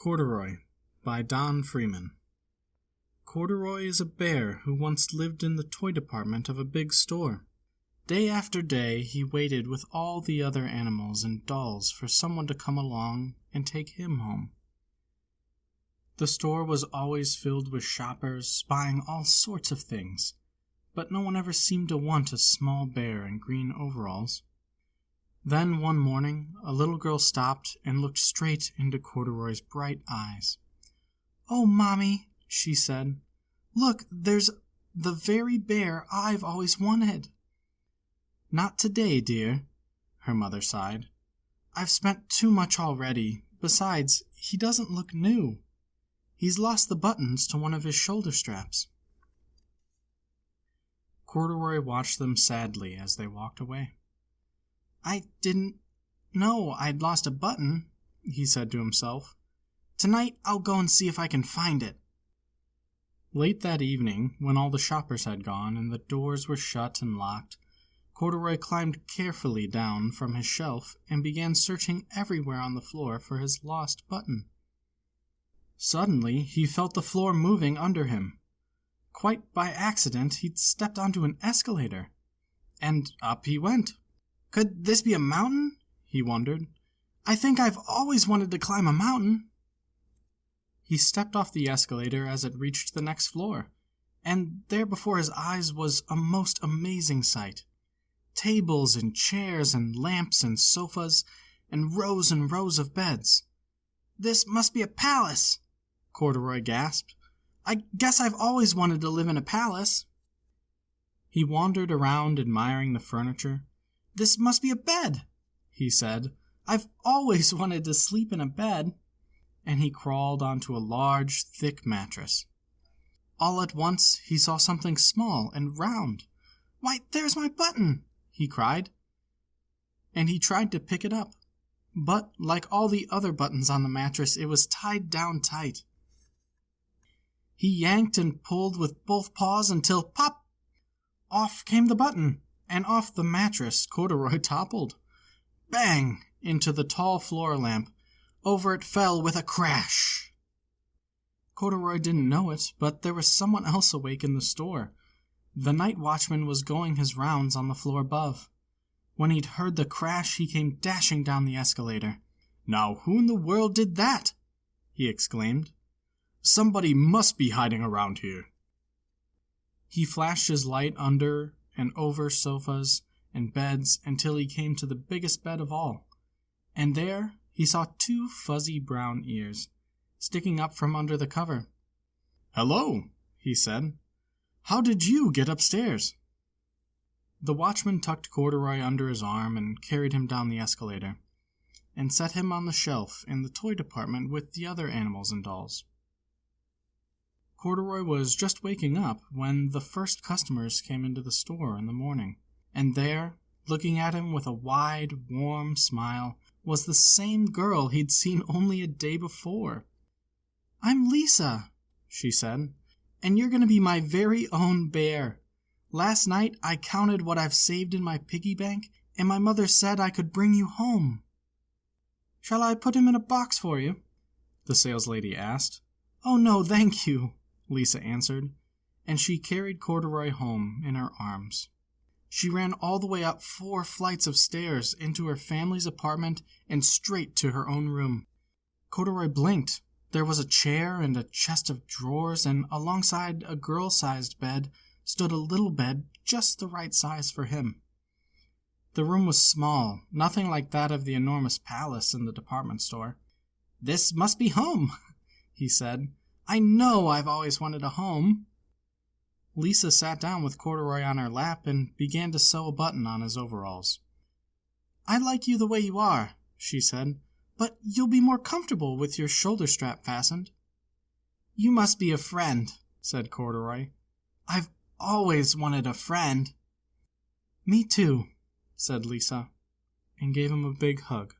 Corduroy by Don Freeman. Corduroy is a bear who once lived in the toy department of a big store. Day after day, he waited with all the other animals and dolls for someone to come along and take him home. The store was always filled with shoppers spying all sorts of things, but no one ever seemed to want a small bear in green overalls. Then one morning, a little girl stopped and looked straight into Corduroy's bright eyes. "Oh, Mommy," she said, "look, there's the very bear I've always wanted." "Not today, dear," her mother sighed. "I've spent too much already. Besides, he doesn't look new. He's lost the buttons to one of his shoulder straps." Corduroy watched them sadly as they walked away. "I didn't know I'd lost a button," he said to himself. "Tonight I'll go and see if I can find it." Late that evening, when all the shoppers had gone and the doors were shut and locked, Corduroy climbed carefully down from his shelf and began searching everywhere on the floor for his lost button. Suddenly, he felt the floor moving under him. Quite by accident, he'd stepped onto an escalator, and up he went. Could this be a mountain? He wondered. I think I've always wanted to climb a mountain. He stepped off the escalator as it reached the next floor, and there before his eyes was a most amazing sight. Tables and chairs and lamps and sofas and rows of beds. "This must be a palace," Corduroy gasped. "I guess I've always wanted to live in a palace." He wandered around admiring the furniture. "This must be a bed," he said. "I've always wanted to sleep in a bed." And he crawled onto a large, thick mattress. All at once, he saw something small and round. "Why, there's my button!" he cried. And he tried to pick it up. But, like all the other buttons on the mattress, it was tied down tight. He yanked and pulled with both paws until, pop! Off came the button, and off the mattress Corduroy toppled. Bang! Into the tall floor lamp. Over it fell with a crash. Corduroy didn't know it, but there was someone else awake in the store. The night watchman was going his rounds on the floor above. When he'd heard the crash, he came dashing down the escalator. "Now, who in the world did that?" he exclaimed. "Somebody must be hiding around here." He flashed his light under and over sofas and beds until he came to the biggest bed of all. And there he saw two fuzzy brown ears sticking up from under the cover. "Hello," he said. "How did you get upstairs?" The watchman tucked Corduroy under his arm and carried him down the escalator, and set him on the shelf in the toy department with the other animals and dolls. Corduroy was just waking up when the first customers came into the store in the morning, and there, looking at him with a wide, warm smile, was the same girl he'd seen only a day before. "I'm Lisa," she said, "and you're going to be my very own bear. Last night I counted what I've saved in my piggy bank, and my mother said I could bring you home." "Shall I put him in a box for you?" the saleslady asked. "Oh, no, thank you," Lisa answered, and she carried Corduroy home in her arms. She ran all the way up 4 flights of stairs into her family's apartment and straight to her own room. Corduroy blinked. There was a chair and a chest of drawers, and alongside a girl-sized bed stood a little bed just the right size for him. The room was small, nothing like that of the enormous palace in the department store. "This must be home," he said. "I know I've always wanted a home." Lisa sat down with Corduroy on her lap and began to sew a button on his overalls. "I like you the way you are," she said, "but you'll be more comfortable with your shoulder strap fastened." "You must be a friend," said Corduroy. "I've always wanted a friend." "Me too," said Lisa, and gave him a big hug.